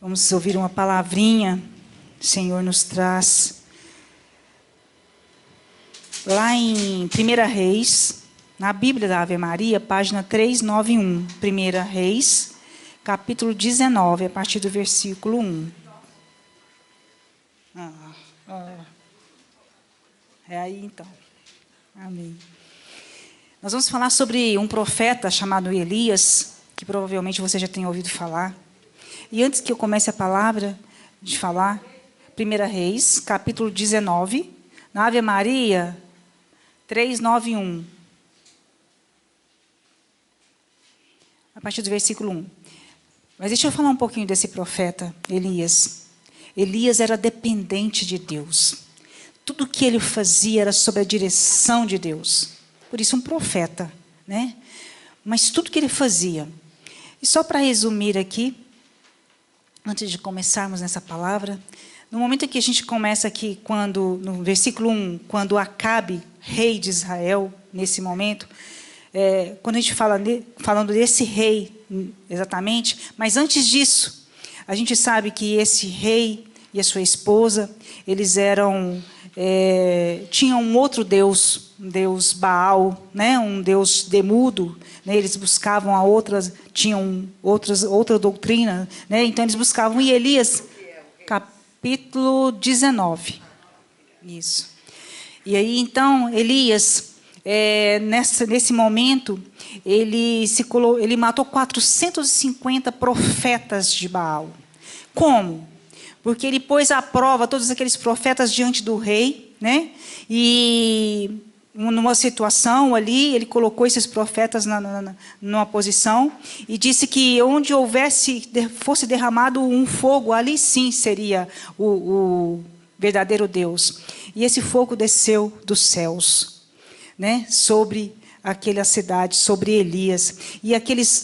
Vamos ouvir uma palavrinha que o Senhor nos traz. Lá em 1 Reis, na Bíblia da Ave Maria, página 391. 1 Reis, capítulo 19, a partir do versículo 1. É aí então. Amém. Nós vamos falar sobre um profeta chamado Elias, que provavelmente você já tem ouvido falar. E antes que eu comece a palavra de falar, 1 Reis, capítulo 19, na Ave Maria, 391. A partir do versículo 1. Mas deixa eu falar um pouquinho desse profeta, Elias. Elias era dependente de Deus. Tudo que ele fazia era sob a direção de Deus. Por isso um profeta, né? Mas tudo que ele fazia. E só para resumir aqui, antes de começarmos nessa palavra, no momento em que a gente começa aqui, no versículo 1, quando Acabe, rei de Israel, nesse momento, quando a gente falando desse rei, exatamente, mas antes disso, a gente sabe que esse rei e a sua esposa, eles tinham um outro Deus, um Deus Baal, né? Um Deus demudo, né? Eles buscavam tinham outra doutrina, né? Então eles buscavam. E Elias, capítulo 19. Isso. E aí então Elias, nesse momento, ele matou 450 profetas de Baal. Como? Porque ele pôs à prova todos aqueles profetas diante do rei, né? E numa situação ali, ele colocou esses profetas numa posição e disse que onde fosse derramado um fogo, ali sim seria o verdadeiro Deus. E esse fogo desceu dos céus, né? Sobre aquela cidade, sobre Elias. E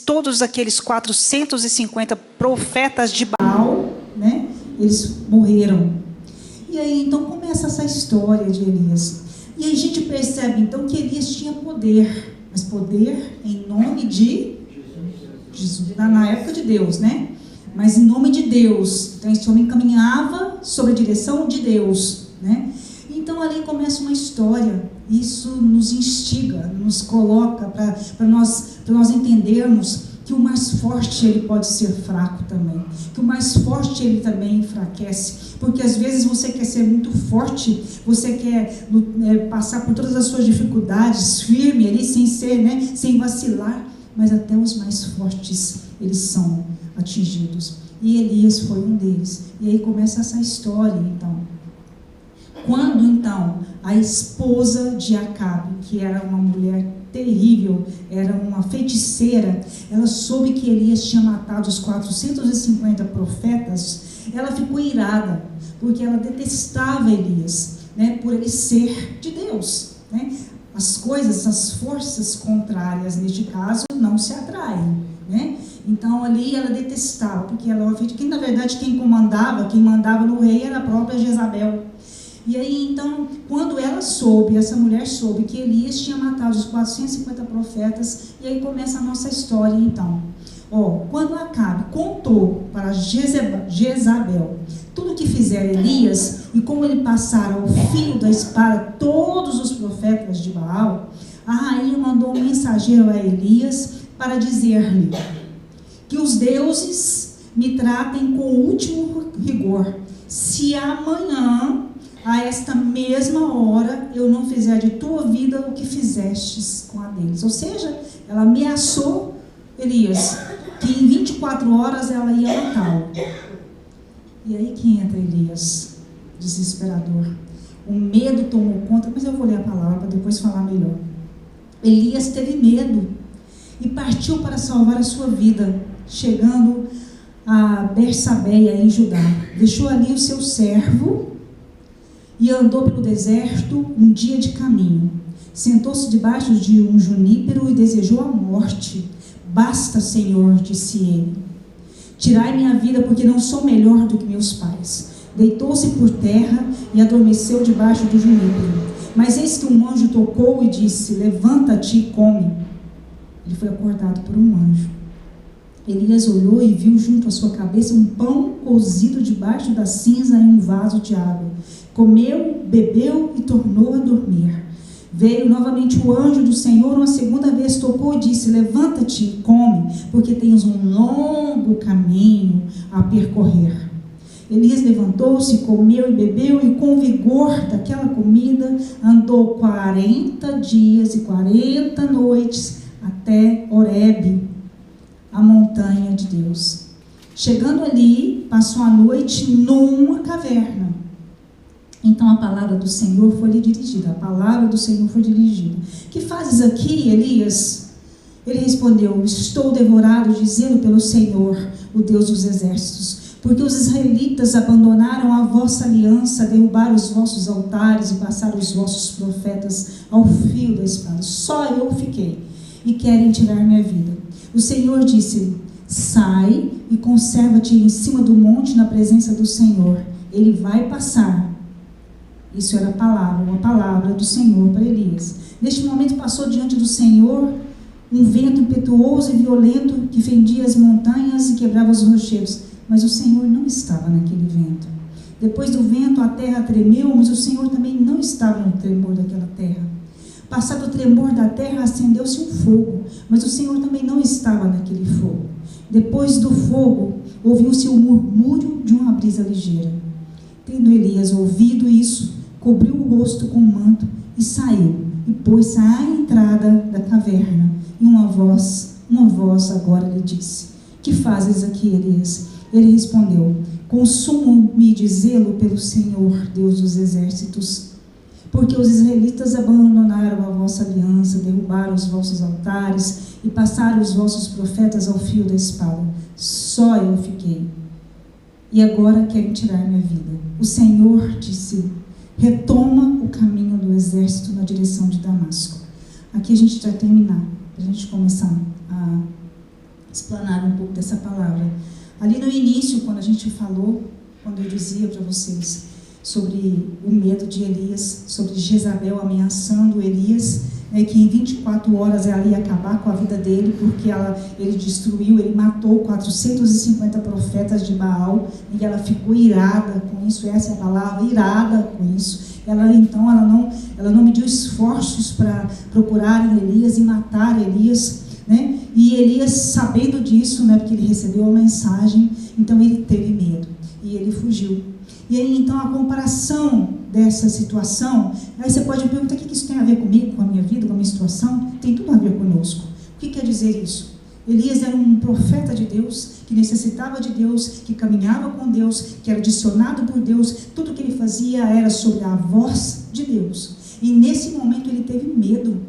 todos aqueles 450 profetas de Baal, né? Eles morreram. E aí, então, começa essa história de Elias. E aí a gente percebe, então, que Elias tinha poder. Mas poder em nome de Jesus. Na época de Deus, né? Mas em nome de Deus. Então, esse homem caminhava sob a direção de Deus, né? Então, ali começa uma história. Isso nos instiga, nos coloca para nós entendermos que o mais forte ele pode ser fraco também, que o mais forte ele também enfraquece, porque às vezes você quer ser muito forte, você quer passar por todas as suas dificuldades, firme ali, sem vacilar, mas até os mais fortes eles são atingidos, e Elias foi um deles. E aí começa essa história, então. Quando, então, a esposa de Acabe, que era uma mulher terrível, era uma feiticeira, ela soube que Elias tinha matado os 450 profetas, ela ficou irada, porque ela detestava Elias, né, por ele ser de Deus, né? As forças contrárias, neste caso, não se atraem, né? Então, ali ela detestava, porque na verdade, quem mandava no rei era a própria Jezabel. E aí, então, quando essa mulher soube que Elias tinha matado os 450 profetas, e aí começa a nossa história, então. Quando Acabe contou para Jezabel tudo que fizera Elias, e como ele passara ao fio da espada todos os profetas de Baal, a rainha mandou um mensageiro a Elias para dizer-lhe que os deuses me tratem com o último rigor, se amanhã, a esta mesma hora, eu não fizer de tua vida o que fizestes com a deles. Ou seja, ela ameaçou Elias, que em 24 horas ela ia matá-lo. E aí que entra Elias, desesperador. O medo tomou conta, mas eu vou ler a palavra para depois falar melhor. Elias teve medo e partiu para salvar a sua vida, chegando a Bersabeia, em Judá. Deixou ali o seu servo e andou pelo deserto um dia de caminho. Sentou-se debaixo de um junípero e desejou a morte. Basta, Senhor, disse ele. Tirai minha vida, porque não sou melhor do que meus pais. Deitou-se por terra e adormeceu debaixo do junípero. Mas eis que um anjo tocou e disse: levanta-te e come. Ele foi acordado por um anjo. Elias olhou e viu junto à sua cabeça um pão cozido debaixo da cinza em um vaso de água. Comeu, bebeu e tornou a dormir. Veio novamente o anjo do Senhor uma segunda vez, tocou e disse: levanta-te e come, porque tens um longo caminho a percorrer. Elias levantou-se, comeu e bebeu, e com o vigor daquela comida andou 40 dias e 40 noites até Horebe, a montanha de Deus. Chegando ali, passou a noite numa caverna. Então a palavra do Senhor foi lhe dirigida. A palavra do Senhor foi dirigida. Que fazes aqui, Elias? Ele respondeu: estou devorado de zelo pelo Senhor, o Deus dos exércitos, porque os israelitas abandonaram a vossa aliança, derrubaram os vossos altares e passaram os vossos profetas ao fio da espada. Só eu fiquei, e querem tirar minha vida. O Senhor disse: sai e conserva-te em cima do monte na presença do Senhor. Ele vai passar. Isso era uma palavra do Senhor para Elias. Neste momento passou diante do Senhor um vento impetuoso e violento que fendia as montanhas e quebrava os rochedos. Mas o Senhor não estava naquele vento. Depois do vento a terra tremeu, mas o Senhor também não estava no tremor daquela terra. Passado o tremor da terra, acendeu-se um fogo, mas o Senhor também não estava naquele fogo. Depois do fogo, ouviu-se o murmúrio de uma brisa ligeira. Tendo Elias ouvido isso, cobriu o rosto com um manto e saiu, e pôs-se à entrada da caverna. E uma voz agora lhe disse: que fazes aqui, Elias? Ele respondeu: consumo-me de zelo pelo Senhor, Deus dos exércitos, porque os israelitas abandonaram a vossa aliança, derrubaram os vossos altares e passaram os vossos profetas ao fio da espada. Só eu fiquei, e agora querem tirar minha vida. O Senhor disse: retoma o caminho do exército na direção de Damasco. Aqui a gente vai terminar, para a gente começar a explanar um pouco dessa palavra. Ali no início, quando eu dizia para vocês sobre o medo de Elias, sobre Jezabel ameaçando Elias, que em 24 horas ela ia acabar com a vida dele, porque ele matou 450 profetas de Baal, e ela ficou irada com isso. Essa é a palavra, irada com isso. Ela não mediu esforços para procurar Elias e matar Elias, né? E Elias, sabendo disso, né, porque ele recebeu a mensagem, então ele teve medo e ele fugiu. E aí então a comparação dessa situação, aí você pode perguntar: o que isso tem a ver comigo, com a minha vida, com a minha situação? Tem tudo a ver conosco. O que quer dizer isso? Elias era um profeta de Deus, que necessitava de Deus, que caminhava com Deus, que era direcionado por Deus. Tudo que ele fazia era sobre a voz de Deus. E nesse momento ele teve medo.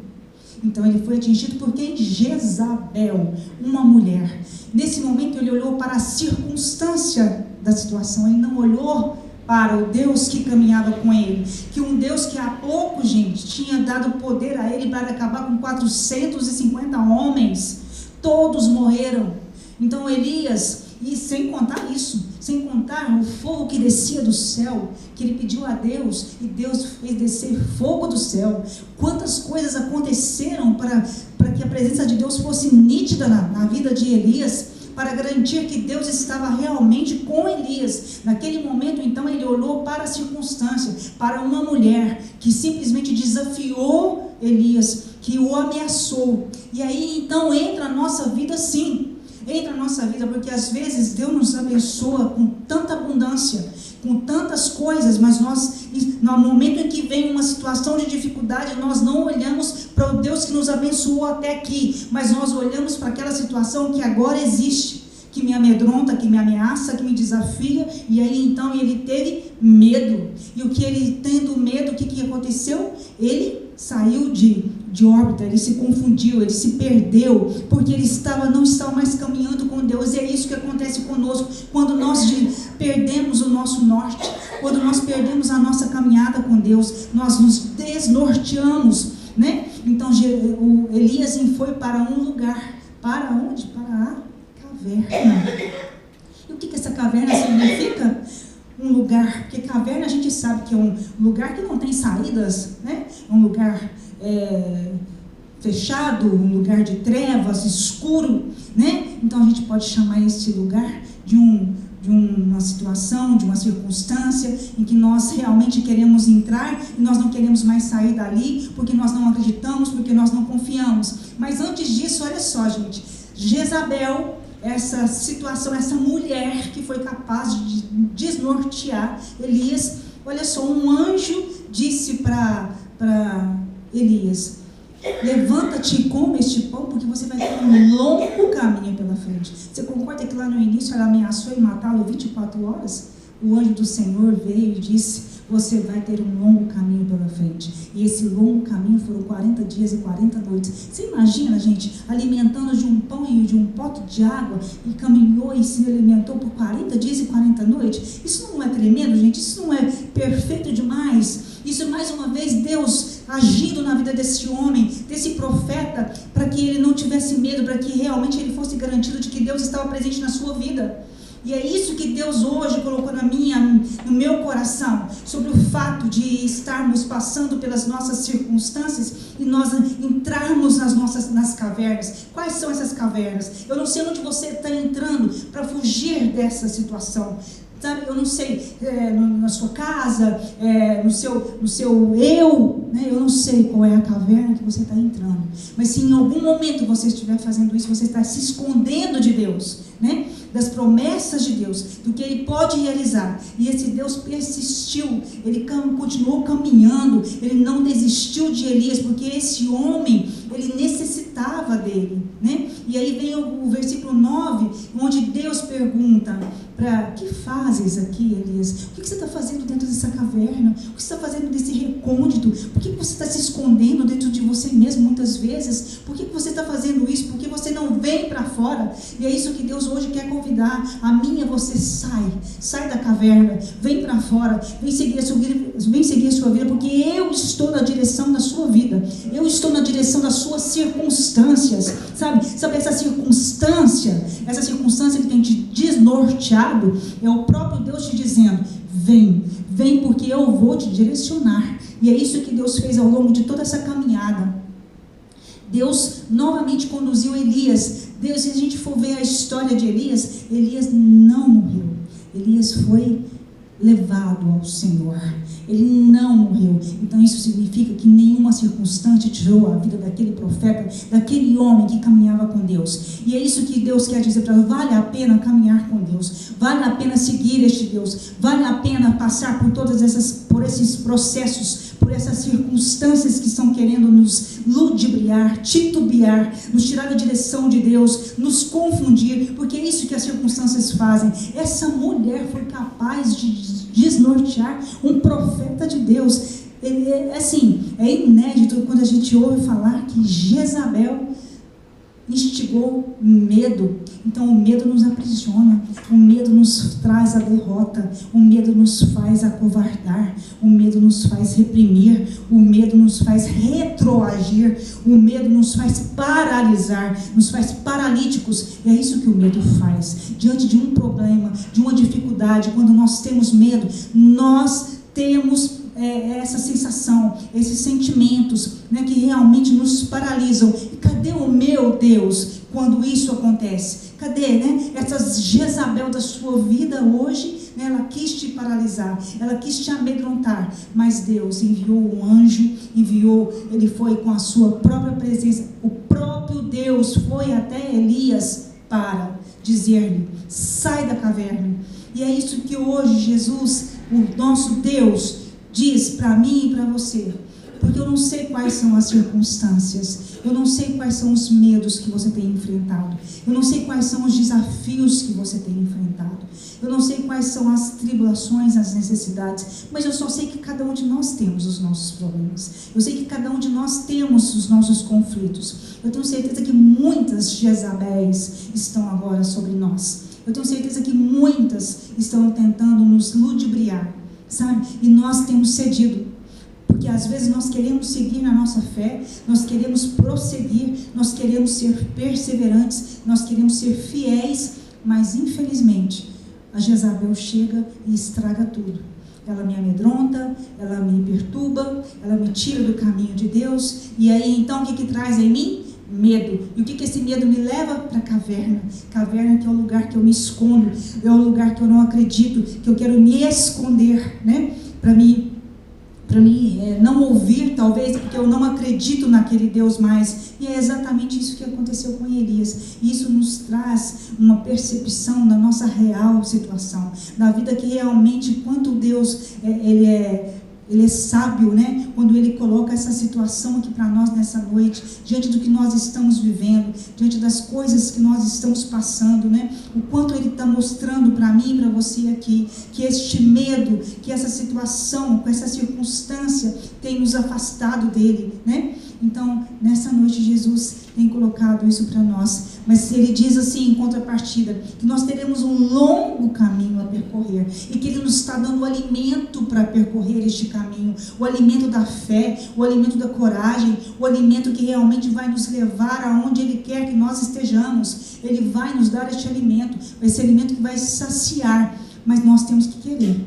Então ele foi atingido por quem? Jezabel, uma mulher. Nesse momento ele olhou para a circunstância da situação. Ele não olhou para o Deus que caminhava com ele, que um Deus que há pouco, gente, tinha dado poder a ele para acabar com 450 homens. Todos morreram. Então Elias, e sem contar isso, sem contar o fogo que descia do céu, que ele pediu a Deus, e Deus fez descer fogo do céu. Quantas coisas aconteceram para que a presença de Deus fosse nítida na vida de Elias, para garantir que Deus estava realmente com Elias. Naquele momento, então, ele olhou para a circunstância, para uma mulher que simplesmente desafiou Elias, que o ameaçou. E aí, então, entra a nossa vida, sim. Entra a nossa vida, porque às vezes Deus nos abençoa com tanta abundância, com tantas coisas, mas nós, no momento em que vem uma situação de dificuldade, nós não olhamos para o Deus que nos abençoou até aqui, mas nós olhamos para aquela situação que agora existe, que me amedronta, que me ameaça, que me desafia. E aí então ele teve medo. E o que ele tendo medo, o que aconteceu? Ele saiu de órbita, ele se confundiu, ele se perdeu, porque ele não estava mais caminhando com Deus. E é isso que acontece conosco, quando nós perdemos o nosso norte, quando nós perdemos a nossa caminhada com Deus, nós nos desnorteamos, né? Então o Elias foi para um lugar. Para onde? Para a caverna. E o que essa caverna significa? Um lugar, porque caverna a gente sabe que é um lugar que não tem saídas, né? Um lugar fechado, um lugar de trevas, escuro. né? Então a gente pode chamar este lugar de uma situação, de uma circunstância em que nós realmente queremos entrar e nós não queremos mais sair dali porque nós não acreditamos, porque nós não confiamos. Mas antes disso, olha só, gente, Jezabel, essa situação, essa mulher que foi capaz de desnortear Elias, olha só, um anjo disse para Elias: levanta-te e come este pão, porque você vai ter um longo caminho pela frente. Você concorda que lá no início ela ameaçou em matá-lo 24 horas? O anjo do Senhor veio e disse: você vai ter um longo caminho pela frente. E esse longo caminho foram 40 dias e 40 noites. Você imagina, gente, alimentando de um pão e de um pote de água, e caminhou e se alimentou por 40 dias e 40 noites? Isso não é tremendo, gente? Isso não é perfeito demais? Isso, mais uma vez, Deus agindo na vida desse homem, desse profeta, para que ele não tivesse medo, para que realmente ele fosse garantido de que Deus estava presente na sua vida. E é isso que Deus hoje colocou no meu coração, sobre o fato de estarmos passando pelas nossas circunstâncias e nós entrarmos nas cavernas. Quais são essas cavernas? Eu não sei onde você está entrando para fugir dessa situação. Sabe, eu não sei, na sua casa, no seu eu, né? Eu não sei qual é a caverna que você está entrando. Mas se em algum momento você estiver fazendo isso, você está se escondendo de Deus, né? Das promessas de Deus, do que Ele pode realizar. E esse Deus persistiu, Ele continuou caminhando, Ele não desistiu de Elias, porque esse homem, ele necessitava dele, né? E aí vem o versículo 9, onde Deus pergunta: que fazes aqui, Elias? O que você está fazendo dentro dessa caverna? O que você está fazendo desse recôndito? Por que você está se escondendo dentro de você mesmo muitas vezes? Por que você está fazendo isso? Por que você não vem para fora? E é isso que Deus hoje quer convidar a mim e a você: sai da caverna, vem para fora, vem seguir a sua vida, porque eu estou na direção da sua vida, eu estou na direção das suas circunstâncias, sabe essa circunstância que tem te desnorteado, é o próprio Deus te dizendo: vem porque eu vou te direcionar. E é isso que Deus fez ao longo de toda essa caminhada. Deus novamente conduziu Elias. Deus, se a gente for ver a história de Elias, Elias não morreu. Elias foi levado ao Senhor. Ele não morreu. Então isso significa que nenhuma circunstância tirou a vida daquele profeta, daquele homem que caminhava com Deus. E é isso que Deus quer dizer para nós: vale a pena caminhar com Deus, vale a pena seguir este Deus, vale a pena passar por esses processos, por essas circunstâncias que estão querendo nos ludibriar, titubear, nos tirar da direção de Deus, nos confundir, porque é isso que as circunstâncias fazem. Essa mulher foi capaz de desnortear um profeta de Deus. É inédito quando a gente ouve falar que Jezabel instigou medo. Então o medo nos aprisiona, o medo nos traz a derrota, o medo nos faz acovardar, o medo nos faz reprimir, o medo nos faz retroagir, o medo nos faz paralisar, nos faz paralíticos. E é isso que o medo faz. Diante de um problema, de uma dificuldade, quando nós temos medo, nós temos essa sensação, esses sentimentos, né, que realmente nos paralisam. E cadê o meu Deus quando isso acontece? Cadê, né, essas Jezabel da sua vida hoje? Né, ela quis te paralisar, ela quis te amedrontar, mas Deus enviou um anjo, ele foi com a sua própria presença. O próprio Deus foi até Elias para dizer-lhe: sai da caverna. E é isso que hoje Jesus, o nosso Deus, diz para mim e para você. Porque eu não sei quais são as circunstâncias, eu não sei quais são os medos que você tem enfrentado, eu não sei quais são os desafios que você tem enfrentado, eu não sei quais são as tribulações, as necessidades, mas eu só sei que cada um de nós temos os nossos problemas, eu sei que cada um de nós temos os nossos conflitos. Eu tenho certeza que muitas Jezabéis estão agora sobre nós, eu tenho certeza que muitas estão tentando nos ludibriar, sabe? E nós temos cedido, porque às vezes nós queremos seguir na nossa fé, nós queremos prosseguir, nós queremos ser perseverantes, nós queremos ser fiéis, mas infelizmente a Jezabel chega e estraga tudo. Ela me amedronta, ela me perturba, ela me tira do caminho de Deus. E aí então o que traz em mim? Medo. E o que esse medo me leva? Para a caverna. Caverna, que é o lugar que eu me escondo, é o lugar que eu não acredito, que eu quero me esconder, né? Para mim não ouvir, talvez, porque eu não acredito naquele Deus mais. E é exatamente isso que aconteceu com Elias. E isso nos traz uma percepção da nossa real situação, da vida que realmente, quanto Deus, Ele é sábio, né? Quando Ele coloca essa situação aqui para nós nessa noite, diante do que nós estamos vivendo, diante das coisas que nós estamos passando, né? O quanto Ele está mostrando para mim e para você aqui, que este medo, que essa situação, com essa circunstância, tem nos afastado dEle, né? Então, nessa noite, Jesus tem colocado isso para nós. Mas Ele diz assim, em contrapartida, que nós teremos um longo caminho a percorrer, e que Ele nos está dando o alimento para percorrer este caminho, o alimento da fé, o alimento da coragem, o alimento que realmente vai nos levar aonde Ele quer que nós estejamos. Ele vai nos dar este alimento, esse alimento que vai saciar, mas nós temos que querer.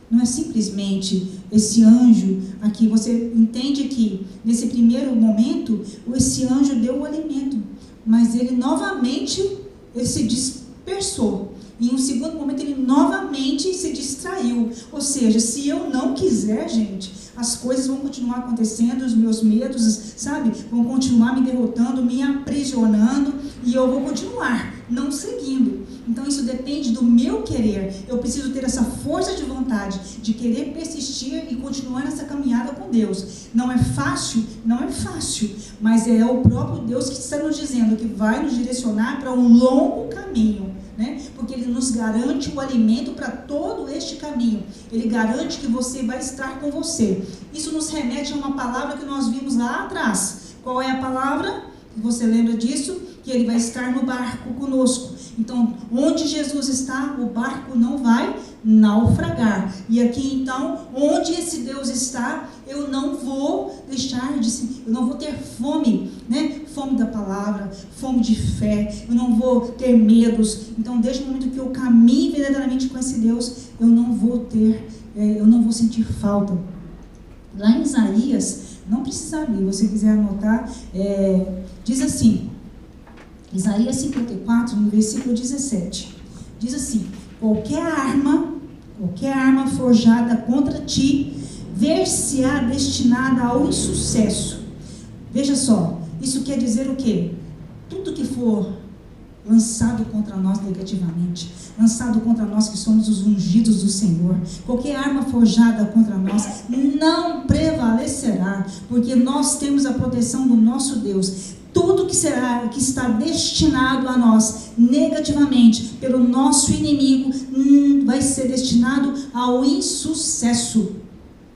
Não é simplesmente esse anjo aqui. Você entende que nesse primeiro momento esse anjo deu o alimento, mas ele novamente se dispersou. Em um segundo momento ele novamente se distraiu. Ou seja, se eu não quiser, gente, as coisas vão continuar acontecendo, os meus medos, sabe, vão continuar me derrotando, me aprisionando, e eu vou continuar não seguindo. Então isso depende do meu querer. Eu preciso ter essa força de vontade de querer persistir e continuar nessa caminhada com Deus. Não é fácil, mas é o próprio Deus que está nos dizendo que vai nos direcionar para um longo caminho, né? Porque Ele nos garante o alimento para todo este caminho. Ele garante que você vai estar com você. Isso nos remete a uma palavra que nós vimos lá atrás. Qual é a palavra? Você lembra disso? Que Ele vai estar no barco conosco. Então, onde Jesus está, o barco não vai naufragar. E aqui então, onde esse Deus está, eu não vou deixar de ser, eu não vou ter fome, né? Fome da palavra, fome de fé, eu não vou ter medos. Então, desde o momento que eu caminho verdadeiramente com esse Deus, eu não vou sentir falta. Lá em Isaías, não precisa abrir, se você quiser anotar, diz assim, Isaías 54, no versículo 17, diz assim: qualquer arma forjada contra ti, ver-se-á destinada ao insucesso. Veja só, isso quer dizer o quê? Tudo que for lançado contra nós negativamente, lançado contra nós que somos os ungidos do Senhor, qualquer arma forjada contra nós não prevalecerá, porque nós temos a proteção do nosso Deus. Tudo que está destinado a nós negativamente pelo nosso inimigo vai ser destinado ao insucesso.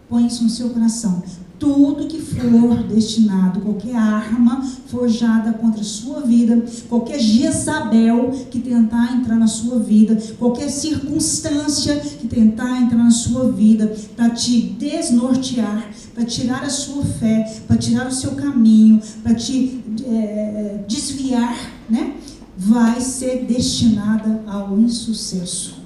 Põe isso no seu coração. Tudo que for destinado, qualquer arma forjada contra a sua vida, qualquer Jezabel que tentar entrar na sua vida, qualquer circunstância que tentar entrar na sua vida para te desnortear, para tirar a sua fé, para tirar o seu caminho, para te desviar, né? Vai ser destinada ao insucesso.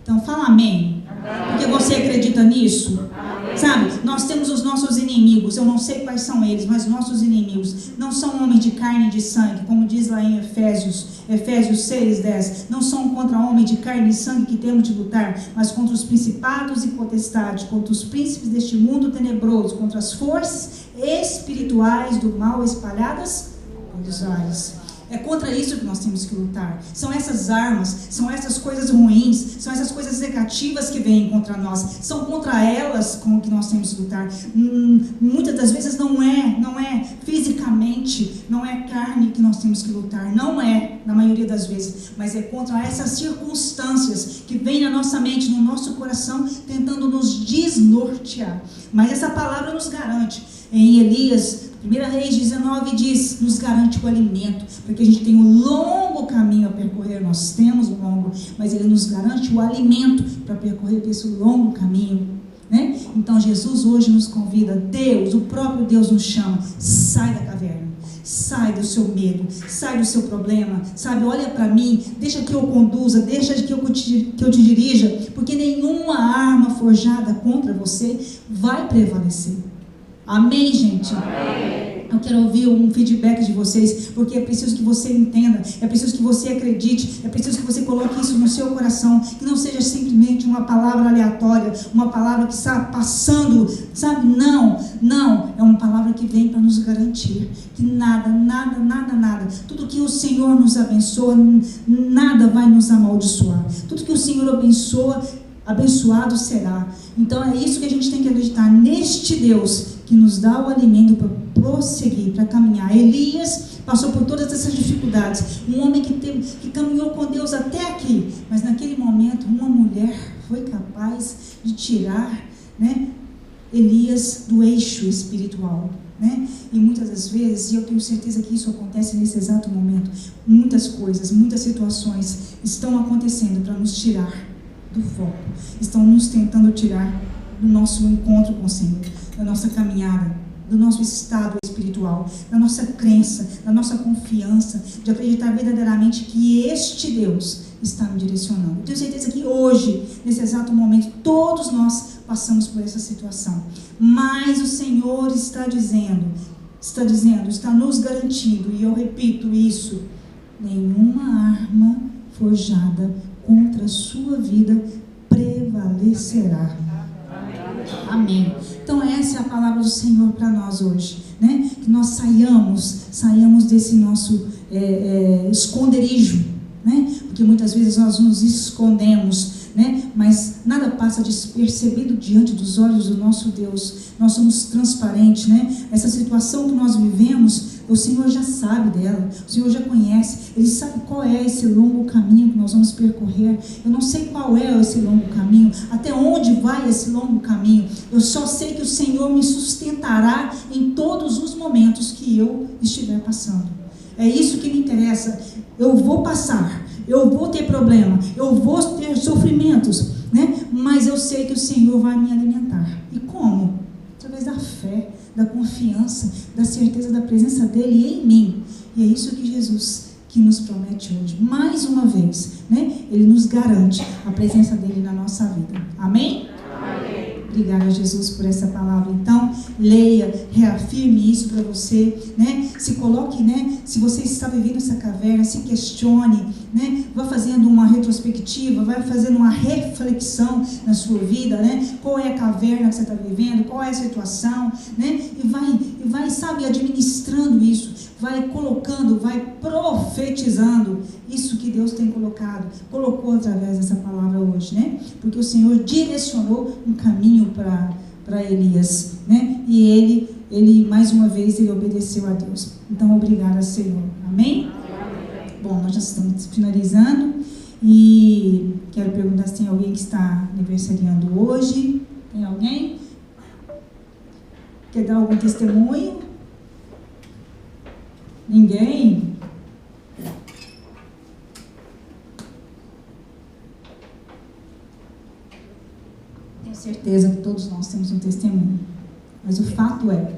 Então fala amém. Porque você acredita nisso? Amém. Sabe, nós temos os nossos inimigos. Eu não sei quais são eles, mas nossos inimigos não são homens de carne e de sangue, como diz lá em Efésios 6:10. Não são contra homens de carne e sangue que temos de lutar, mas contra os principados e potestades, contra os príncipes deste mundo tenebroso, contra as forças espirituais do mal espalhadas pelos ares. É contra isso que nós temos que lutar. São essas armas, são essas coisas ruins, são essas coisas negativas que vêm contra nós. São contra elas com que nós temos que lutar. Muitas das vezes não é fisicamente, não é carne que nós temos que lutar. Não é, na maioria das vezes. Mas é contra essas circunstâncias que vêm na nossa mente, no nosso coração, tentando nos desnortear. Mas essa palavra nos garante. Em Elias, 1 Reis 19 diz, nos garante o alimento, porque a gente tem um longo caminho a percorrer. Nós temos um longo, mas Ele nos garante o alimento para percorrer esse longo caminho, né? Então Jesus hoje nos convida, Deus, o próprio Deus nos chama, sai da caverna, sai do seu medo, sai do seu problema, sabe, olha para mim, deixa que eu conduza, deixa que eu te dirija, porque nenhuma arma forjada contra você vai prevalecer. Amém, gente? Amém. Eu quero ouvir um feedback de vocês, porque é preciso que você entenda, é preciso que você acredite, é preciso que você coloque isso no seu coração, que não seja simplesmente uma palavra aleatória, uma palavra que está passando, sabe? Não, é uma palavra que vem para nos garantir que nada, tudo que o Senhor nos abençoa, nada vai nos amaldiçoar. Tudo que o Senhor abençoa, abençoado será. Então é isso que a gente tem que acreditar, neste Deus que nos dá o alimento para prosseguir, para caminhar. Elias passou por todas essas dificuldades, um homem que caminhou com Deus até aqui, mas naquele momento uma mulher foi capaz de tirar, né, Elias do eixo espiritual, né? E muitas das vezes, e eu tenho certeza que isso acontece nesse exato momento, muitas coisas, muitas situações estão acontecendo para nos tirar do foco, estão nos tentando tirar do nosso encontro com o Senhor, da nossa caminhada, do nosso estado espiritual, da nossa crença, da nossa confiança, de acreditar verdadeiramente que este Deus está me direcionando. Eu tenho certeza que hoje, nesse exato momento, todos nós passamos por essa situação, mas o Senhor está nos garantindo, e eu repito isso: nenhuma arma forjada contra a sua vida prevalecerá. Amém. Então essa é a palavra do Senhor para nós hoje, né? Que nós saiamos desse nosso esconderijo, né? Porque muitas vezes nós nos escondemos, né? Mas nada passa despercebido diante dos olhos do nosso Deus. Nós somos transparentes, né? Essa situação que nós vivemos, o Senhor já sabe dela, o Senhor já conhece, Ele sabe qual é esse longo caminho que nós vamos percorrer. Eu não sei qual é esse longo caminho, até onde vai esse longo caminho. Eu só sei que o Senhor me sustentará em todos os momentos que eu estiver passando. É isso que me interessa. Eu vou passar, eu vou ter problema, eu vou ter sofrimentos, né? Mas eu sei que o Senhor vai me alimentar. E como? Através da fé, da confiança, da certeza da presença dEle em mim. E é isso que Jesus que nos promete hoje. Mais uma vez, né? Ele nos garante a presença dEle na nossa vida. Amém? Amém. Obrigada, Jesus, por essa palavra. Então, leia, reafirme isso para você, né? Se coloque, né? Se você está vivendo essa caverna, se questione, né? Vá fazendo uma retrospectiva, vai fazendo uma reflexão na sua vida, né? Qual é a caverna que você está vivendo, qual é a situação, né? E vai, sabe, administrando isso, vai colocando, vai profetizando isso que Deus tem colocou através dessa palavra hoje, né? Porque o Senhor direcionou um caminho para Elias, né? E ele mais uma vez, ele obedeceu a Deus. Então, obrigada, Senhor. Amém? Bom, nós já estamos finalizando e quero perguntar se tem alguém que está aniversariando hoje. Tem alguém? Quer dar algum testemunho? Ninguém? Tenho certeza que todos nós temos um testemunho, mas o fato é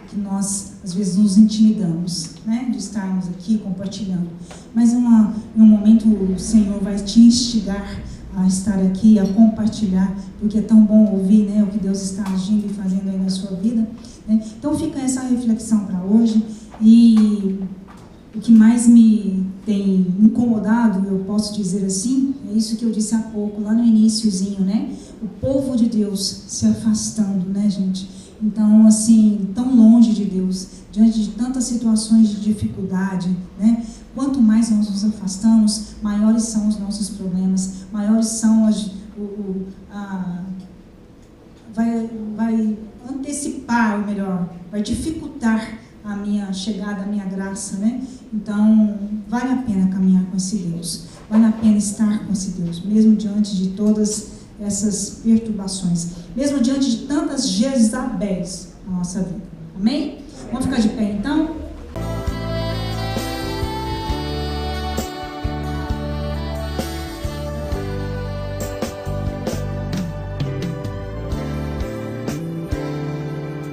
que nós, às vezes, nos intimidamos, né, de estarmos aqui compartilhando, mas em um momento o Senhor vai te instigar a estar aqui, a compartilhar, porque é tão bom ouvir, né, o que Deus está agindo e fazendo aí na sua vida, né? Então fica essa reflexão para hoje. E o que mais me tem incomodado, eu posso dizer assim, é isso que eu disse há pouco, lá no iniciozinho, né? O povo de Deus se afastando, né, gente? Então, assim, tão longe de Deus, diante de tantas situações de dificuldade, né? Quanto mais nós nos afastamos, maiores são os nossos problemas, maiores são vai antecipar, ou melhor, vai dificultar a minha chegada, a minha graça, né? Então, vale a pena caminhar com esse Deus, vale a pena estar com esse Deus, mesmo diante de todas essas perturbações, mesmo diante de tantas Jezabéis na nossa vida. Amém? Vamos ficar de pé, então?